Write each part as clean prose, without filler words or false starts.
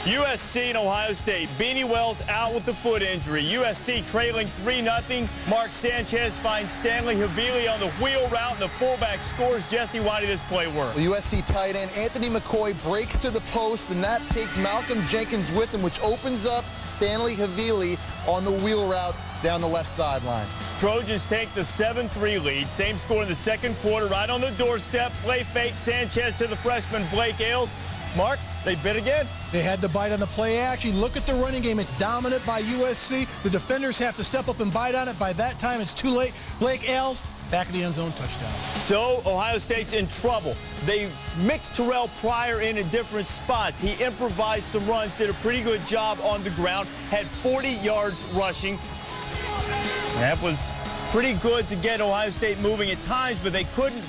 USC and Ohio State. Beanie Wells out with the foot injury. USC trailing 3-0. Mark Sanchez finds Stanley Havili on the wheel route, and the fullback scores. Jesse, why did this play work? The USC tight end Anthony McCoy breaks to the post, and that takes Malcolm Jenkins with him, which opens up Stanley Havili on the wheel route down the left sideline. Trojans take the 7-3 lead. Same score in the second quarter, right on the doorstep. Play fake, Sanchez to the freshman Blake Ailes. Mark, they bit again. They had to bite on the play action. Look at the running game. It's dominant by USC. The defenders have to step up and bite on it. By that time, it's too late. Blake Ailes, back of the end zone, touchdown. So Ohio State's in trouble. They mixed Terrell Pryor in different spots. He improvised some runs, did a pretty good job on the ground, had 40 yards rushing. That was pretty good to get Ohio State moving at times, but they couldn't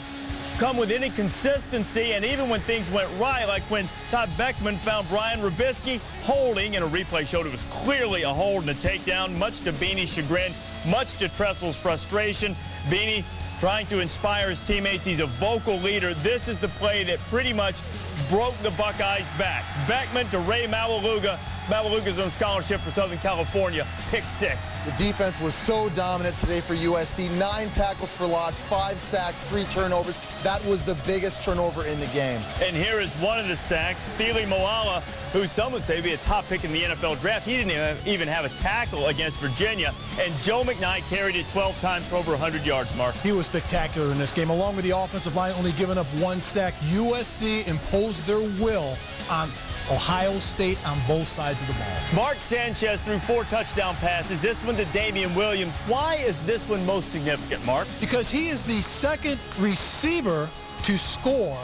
come with any consistency, and even when things went right, like when Todd Beckman found Brian Robisky holding, and a replay showed it was clearly a hold and a takedown, much to Beanie's chagrin, much to Tressel's frustration. Beanie trying to inspire his teammates. He's a vocal leader. This is the play that pretty much broke the Buckeyes back. Beckman to Ray Maualuga. Maualuga's on scholarship for Southern California. Pick 6. The defense was so dominant today for USC. 9 tackles for loss, 5 sacks, 3 turnovers. That was the biggest turnover in the game. And here is one of the sacks. Fili Moala, who some would say would be a top pick in the NFL draft. He didn't even have a tackle against Virginia. And Joe McKnight carried it 12 times for over 100 yards, Mark. He was spectacular in this game, along with the offensive line only giving up 1 sack. USC imposed their will on Ohio State on both sides of the ball. Mark Sanchez threw 4 touchdown passes. This one to Damian Williams. Why is this one most significant, Mark? Because he is the second receiver to score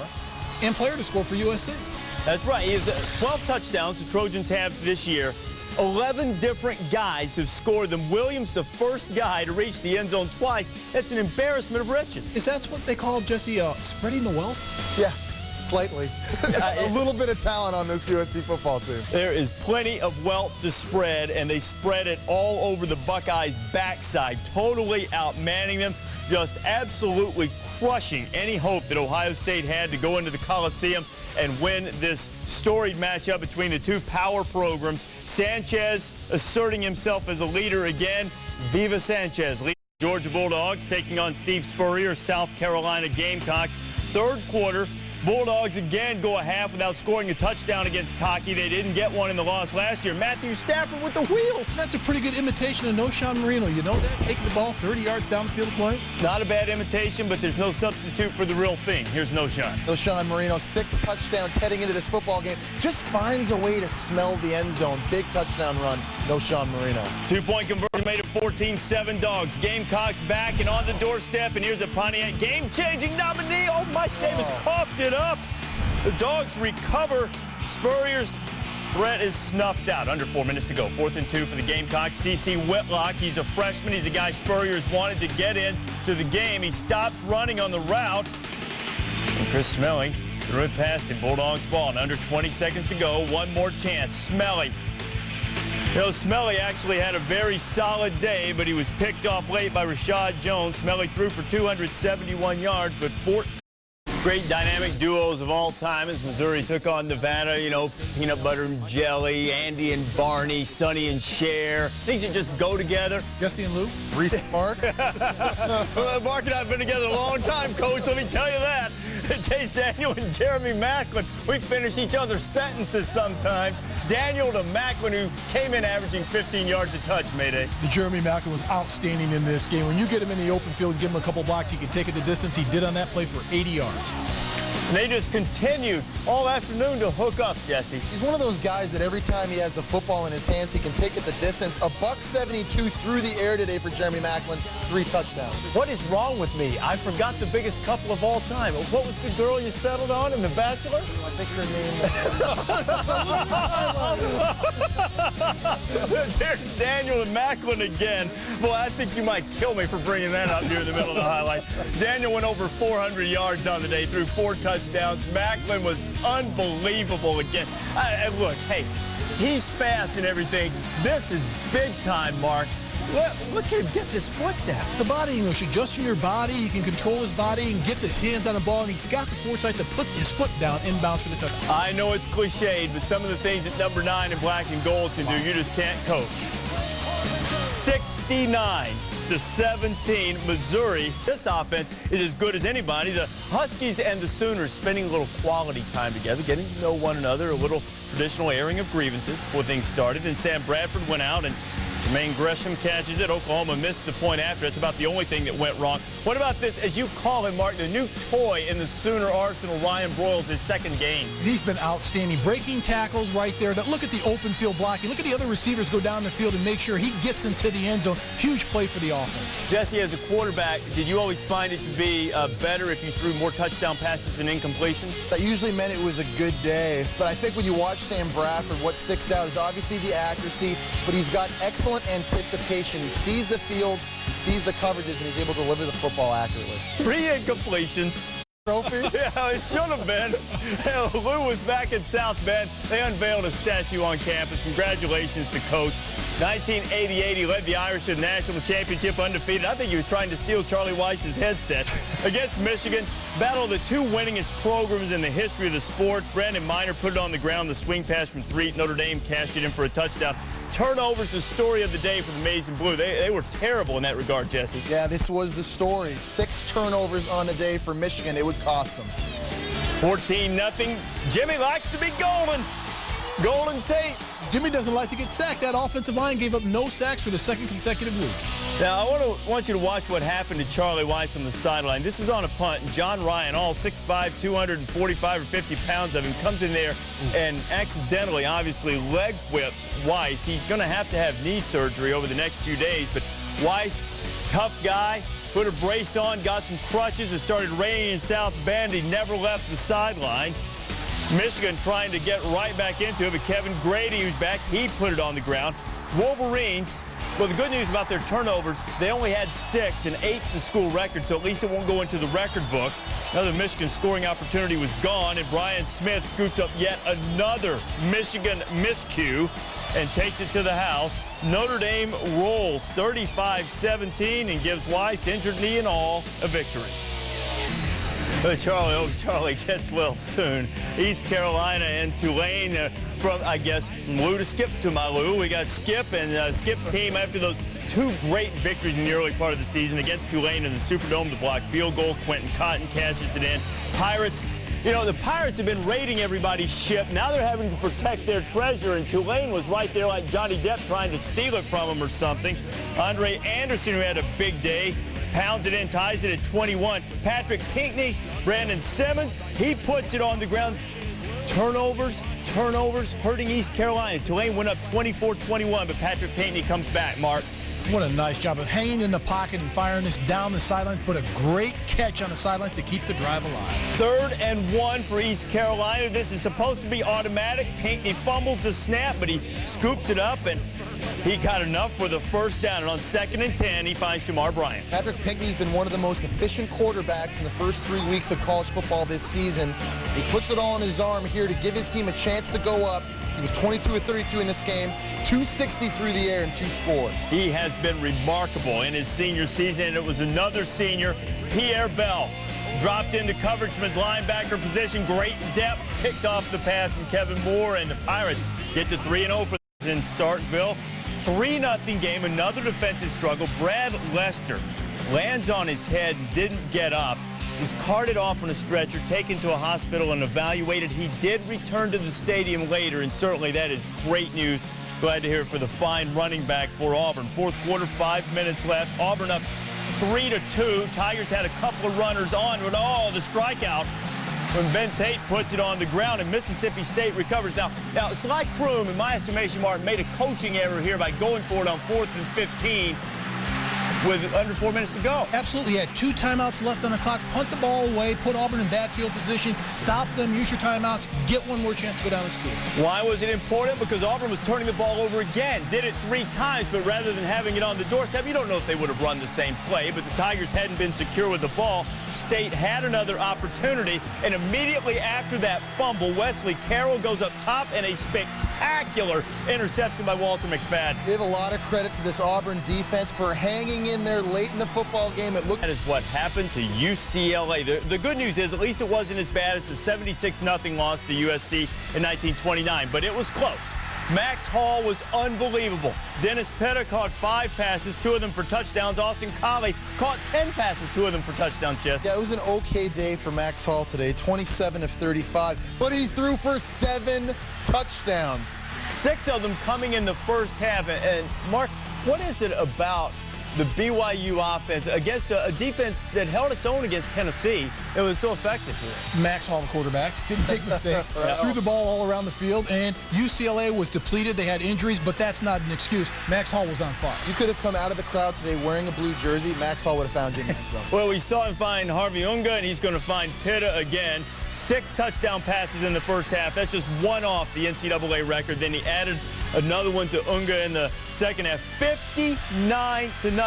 and player to score for USC. That's right. He has 12 touchdowns the Trojans have this year. 11 different guys have scored them. Williams, the first guy to reach the end zone twice. That's an embarrassment of riches. Is that what they call, Jesse, spreading the wealth? Yeah. Slightly. A little bit of talent on this USC football team. There is plenty of wealth to spread, and they spread it all over the Buckeyes' backside, totally outmanning them, just absolutely crushing any hope that Ohio State had to go into the Coliseum and win this storied matchup between the two power programs. Sanchez asserting himself as a leader again. Viva Sanchez, leading Georgia Bulldogs, taking on Steve Spurrier, South Carolina Gamecocks. Third quarter, Bulldogs again go a half without scoring a touchdown against Cocky. They didn't get one in the loss last year. Matthew Stafford with the wheels. That's a pretty good imitation of Knowshon Marino. You know that? Taking the ball 30 yards down the field of play? Not a bad imitation, but there's no substitute for the real thing. Here's Knowshon. Knowshon Marino, 6 touchdowns heading into this football game. Just finds a way to smell the end zone. Big touchdown run, Knowshon Marino. 2-point conversion made it 14-7 Dogs. Gamecocks back and on the doorstep, and here's a Pontiac game-changing nominee. Oh, Mike Davis coughed it up. The Dogs recover. Spurrier's threat is snuffed out. Under 4 minutes to go. 4th and 2 for the Gamecocks. C.C. Whitlock, he's a freshman. He's a guy Spurrier's wanted to get into the game. He stops running on the route. And Chris Smelly threw it past him. Bulldogs ball. And under 20 seconds to go. One more chance. Smelly. You know, Smelly actually had a very solid day, but he was picked off late by Rashad Jones. Smelly threw for 271 yards, but 14 great dynamic duos of all time as Missouri took on Nevada. You know, peanut butter and jelly, Andy and Barney, Sonny and Cher. Things that just go together. Jesse and Lou? Reese Mark. Well, Mark and I have been together a long time, Coach. Let me tell you that. Chase Daniel and Jeremy Maclin, we finish each other's sentences sometimes. Daniel to Maclin, who came in averaging 15 yards a touch, Mayday. The Jeremy Maclin was outstanding in this game. When you get him in the open field and give him a couple blocks, he can take it the distance. He did on that play for 80 yards. And they just continued all afternoon to hook up, Jesse. He's one of those guys that every time he has the football in his hands, he can take it the distance. A $172 through the air today for Jeremy Maclin. 3 touchdowns. What is wrong with me? I forgot the biggest couple of all time. What was the girl you settled on in The Bachelor? I think her name. There's Daniel and Maclin again. Boy, I think you might kill me for bringing that up here in the middle of the highlight. Daniel went over 400 yards on the day, threw 4 touchdowns. Maclin was unbelievable again. Look, hey, he's fast and everything. This is big time, Mark. Look at him get this foot down. The body English, adjusting your body, he can control his body and get his hands on the ball, and he's got the foresight to put his foot down inbounds for the touchdown. I know it's cliched, but some of the things that number 9 in black and gold can do, you just can't coach. 69-17, Missouri. This offense is as good as anybody. The Huskies and the Sooners spending a little quality time together, getting to know one another, a little traditional airing of grievances before things started. And Sam Bradford went out, and Jermaine Gresham catches it. Oklahoma missed the point after. That's about the only thing that went wrong. What about this, as you call him, Mark, the new toy in the Sooner arsenal, Ryan Broyles, his second game? He's been outstanding. Breaking tackles right there. Look at the open field blocking. Look at the other receivers go down the field and make sure he gets into the end zone. Huge play for the offense. Jesse, as a quarterback, did you always find it to be better if you threw more touchdown passes than incompletions? That usually meant it was a good day. But I think when you watch Sam Bradford, what sticks out is obviously the accuracy, but he's got excellent anticipation. He sees the field, he sees the coverages, and he's able to deliver the football accurately. 3 incompletions. Trophy? Yeah, it should have been. Hell, Lou was back in South Bend. They unveiled a statue on campus. Congratulations to Coach. 1988, he led the Irish to the national championship undefeated. I think he was trying to steal Charlie Weiss's headset. Against Michigan, battle of the 2 winningest programs in the history of the sport. Brandon Miner put it on the ground, the swing pass from 3. Notre Dame cashed it in for a touchdown. Turnovers, the story of the day for the Maize and Blue. They were terrible in that regard, Jesse. Yeah, this was the story. 6 turnovers on the day for Michigan. It would cost them. 14-0. Jimmy likes to be golden. Golden Tate. Jimmy doesn't like to get sacked. That offensive line gave up no sacks for the 2nd consecutive week. Now, I want you to watch what happened to Charlie Weiss on the sideline. This is on a punt, and John Ryan, all 6'5", 245 or 50 pounds of him, comes in there and accidentally, obviously, leg whips Weiss. He's going to have knee surgery over the next few days, but Weiss, tough guy, put a brace on, got some crutches. It started raining in South Bend. He never left the sideline. Michigan trying to get right back into it, but Kevin Grady, who's back, he put it on the ground. Wolverines, well, the good news about their turnovers, they only had 6, and 8's the school record, so at least it won't go into the record book. Another Michigan scoring opportunity was gone, and Brian Smith scoops up yet another Michigan miscue and takes it to the house. Notre Dame rolls 35-17 and gives Weiss, injured knee and all, a victory. But Charlie gets well soon. East Carolina and Tulane from, I guess, Lou to Skip to my Lou. We got Skip and Skip's team after those 2 great victories in the early part of the season against Tulane in the Superdome. The blocked field goal. Quentin Cotton cashes it in. Pirates, you know, the Pirates have been raiding everybody's ship. Now they're having to protect their treasure, and Tulane was right there like Johnny Depp trying to steal it from him or something. Andre Anderson, who had a big day, pounds it in, ties it at 21. Patrick Pinckney, Brandon Simmons, he puts it on the ground. Turnovers, hurting East Carolina. Tulane went up 24-21, but Patrick Pinckney comes back, Mark. What a nice job of hanging in the pocket and firing this down the sideline. Put a great catch on the sidelines to keep the drive alive. 3rd and 1 for East Carolina. This is supposed to be automatic. Pinckney fumbles the snap, but he scoops it up, and he got enough for the first down. And on 2nd and 10, he finds Jamar Bryant. Patrick Pinckney's been one of the most efficient quarterbacks in the first 3 weeks of college football this season. He puts it all on his arm here to give his team a chance to go up. He was 22 of 32 in this game, 260 through the air and 2 scores. He has been remarkable in his senior season, and it was another senior, Pierre Bell. Dropped into coverageman's linebacker position. Great depth. Picked off the pass from Kevin Moore, and the Pirates get to 3-0 for in Starkville. 3-0 game, another defensive struggle. Brad Lester lands on his head and didn't get up. Was carted off on a stretcher, taken to a hospital and evaluated. He did return to the stadium later, and certainly that is great news. Glad to hear it for the fine running back for Auburn. 4th quarter, 5 minutes left. Auburn up 3-2. Tigers had a couple of runners on, but the strikeout when Ben Tate puts it on the ground, and Mississippi State recovers. Now Sly Kroom, in my estimation, Mark, made a coaching error here by going for it on 4th and 15. with under 4 minutes to go. Absolutely. He had 2 timeouts left on the clock. Punt the ball away, put Auburn in bad field position, stop them, use your timeouts, get one more chance to go down and score. Why was it important? Because Auburn was turning the ball over again. Did it 3 times, but rather than having it on the doorstep, you don't know if they would have run the same play, but the Tigers hadn't been secure with the ball. State had another opportunity, and immediately after that fumble, Wesley Carroll goes up top and a spectacular interception by Walter McFadden. Give a lot of credit to this Auburn defense for hanging in there late in the football game. It looked That is what happened to UCLA. The good news is at least it wasn't as bad as the 76-0 loss to USC in 1929, but it was close. Max Hall was unbelievable. Dennis Pitta caught 5 passes, 2 of them for touchdowns. Austin Collie caught 10 passes, 2 of them for touchdowns, Jess. Yeah, it was an okay day for Max Hall today, 27 of 35, but he threw for 7 touchdowns. 6 of them coming in the first half. And Mark, what is it about the BYU offense against a defense that held its own against Tennessee? It was so effective here. Max Hall, the quarterback, didn't make mistakes, threw the ball all around the field, and UCLA was depleted. They had injuries, but that's not an excuse. Max Hall was on fire. You could have come out of the crowd today wearing a blue jersey. Max Hall would have found you in the end zone. Well, we saw him find Harvey Unga, and he's going to find Pitta again. 6 touchdown passes in the first half. That's just 1 off the NCAA record. Then he added another one to Unga in the second half. 59-0.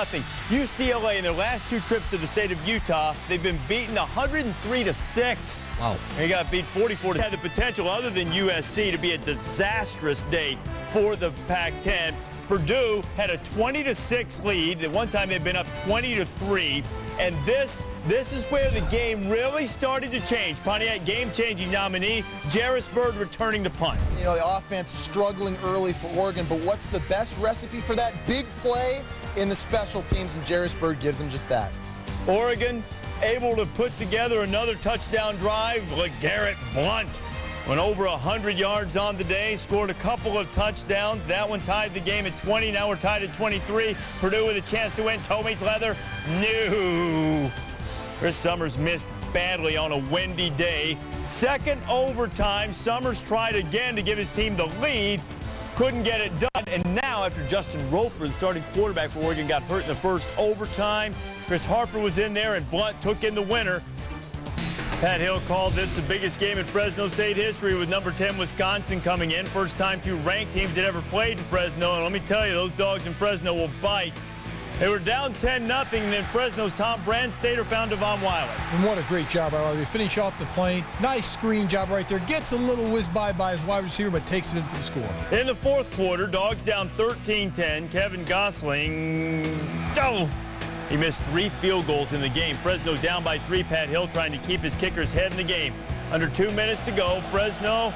UCLA in their last 2 trips to the state of Utah, they've been beaten 103-6. Wow. They got beat 44. Had the potential, other than USC, to be a disastrous day for the Pac-10. Purdue had a 20-6 lead. At one time they'd been up 20-3. And this is where the game really started to change. Pontiac game-changing nominee, Jairus Byrd returning the punt. You know, the offense struggling early for Oregon, but what's the best recipe for that? Big play in the special teams, and Jairus Byrd gives them just that. Oregon able to put together another touchdown drive. LeGarrette Blount went over 100 yards on the day, scored a couple of touchdowns. That one tied the game at 20. Now we're tied at 23. Purdue with a chance to win. Toe meets leather. No. Chris Summers missed badly on a windy day. Second overtime, Summers tried again to give his team the lead. Couldn't get it done. And now, after Justin Roper, the starting quarterback for Oregon, got hurt in the first overtime, Chris Harper was in there, and Blount took in the winner. Pat Hill called this the biggest game in Fresno State history, with number 10 Wisconsin coming in. First time 2 ranked teams had ever played in Fresno. And let me tell you, those dogs in Fresno will bite. They were down 10-0, and then Fresno's Tom Brandstater found Devon Wiley. And what a great job by Wiley. They finish off the plane. Nice screen job right there. Gets a little whiz by his wide receiver, but takes it in for the score. In the fourth quarter, dogs down 13-10. Kevin Gosling, he missed 3 field goals in the game. Fresno down by 3. Pat Hill trying to keep his kicker's head in the game. Under 2 minutes to go. Fresno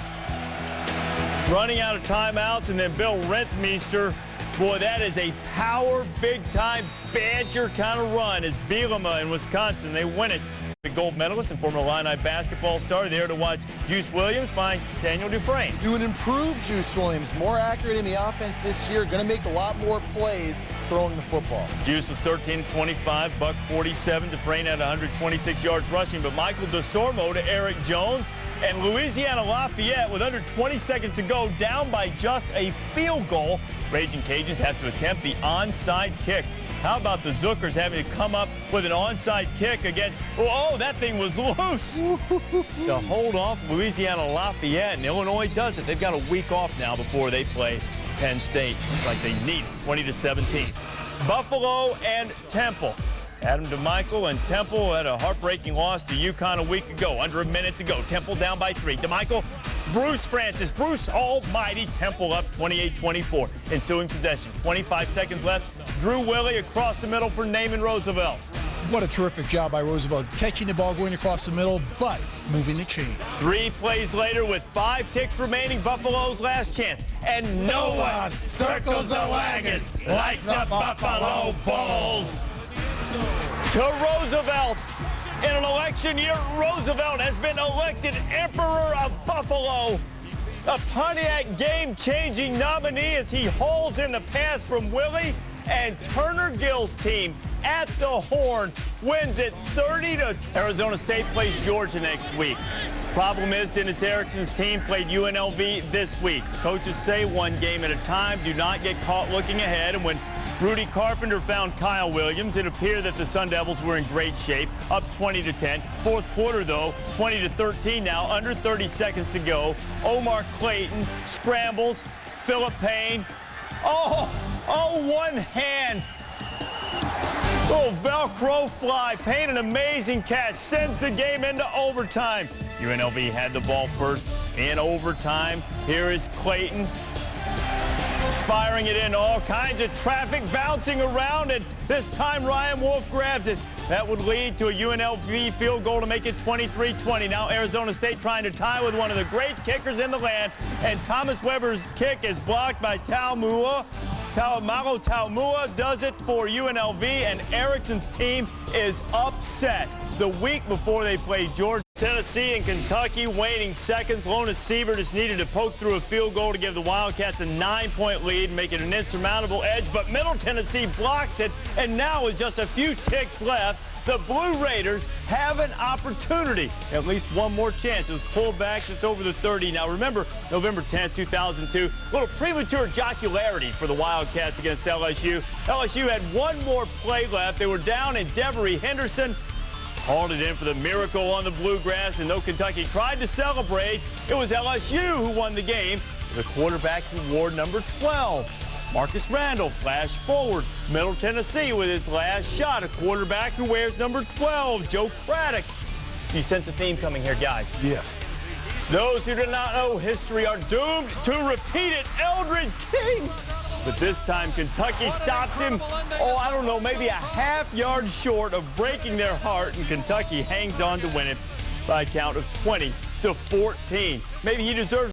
running out of timeouts, and then Bill Rentmeester. Boy, that is a power, big-time Badger kind of run as Bielema in Wisconsin. They win it. The gold medalist and former Illini basketball star there to watch Juice Williams find Daniel Dufresne. Do an improved Juice Williams, more accurate in the offense this year, going to make a lot more plays throwing the football. Juice was 13-25, buck 47. Dufresne had 126 yards rushing, but Michael DeSormo to Eric Jones, and Louisiana Lafayette with under 20 seconds to go, down by just a field goal. Raging Cajuns have to attempt the onside kick. How about the Zookers having to come up with an onside kick against, oh, that thing was loose. To hold off Louisiana Lafayette, and Illinois does it. They've got a week off now before they play Penn State. Looks like they need it, 20-17. Buffalo and Temple. Adam DeMichael and Temple had a heartbreaking loss to UConn a week ago. Under a minute to go. Temple down by 3. DeMichael, Bruce Francis, Bruce Almighty. Temple up 28-24. Ensuing possession. 25 seconds left. Drew Willie across the middle for Naaman Roosevelt. What a terrific job by Roosevelt. Catching the ball, going across the middle, but moving the chains. 3 plays later with 5 ticks remaining, Buffalo's last chance. And no one circles the wagons like the Buffalo Bulls. To Roosevelt. In an election year, Roosevelt has been elected Emperor of Buffalo. A Pontiac game-changing nominee as he hauls in the pass from Willie, and Turner Gill's team at the horn wins it 30-. Arizona State plays Georgia next week. Problem is, Dennis Erickson's team played UNLV this week. The coaches say 1 game at a time. Do not get caught looking ahead. And when Rudy Carpenter found Kyle Williams. It appeared that the Sun Devils were in great shape, up 20-10. Fourth quarter, though, 20-13 now, under 30 seconds to go. Omar Clayton scrambles. Philip Payne. Oh, one hand. Oh, Velcro fly. Payne, an amazing catch. Sends the game into overtime. UNLV had the ball first in overtime. Here is Clayton. Firing it in, all kinds of traffic bouncing around, and this time Ryan Wolf grabs it. That would lead to a UNLV field goal to make it 23-20. Now Arizona State trying to tie with one of the great kickers in the land, and Thomas Weber's kick is blocked by Malo Taumua does it for UNLV, and Erickson's team is upset. The week before they played Georgia, Tennessee, and Kentucky, waning seconds. Lona Siebert just needed to poke through a field goal to give the Wildcats a 9-point lead and make it an insurmountable edge, but Middle Tennessee blocks it, and now with just a few ticks left, the Blue Raiders have an opportunity, at least one more chance. It was pulled back just over the 30. Now remember, November 10th, 2002, a little premature jocularity for the Wildcats against LSU. LSU had one more play left. They were down, and Devery Henderson hauled it in for the miracle on the Bluegrass, and though Kentucky tried to celebrate, it was LSU who won the game. The quarterback who wore number 12. Marcus Randall flashed forward. Middle Tennessee with its last shot. A quarterback who wears number 12, Joe Craddock. You sense a theme coming here, guys? Yes. Those who do not know history are doomed to repeat it. Eldred King. But this time, Kentucky stops him, I don't know, maybe a half-yard short of breaking their heart, and Kentucky hangs on to win it by a count of 20-14. Maybe he deserves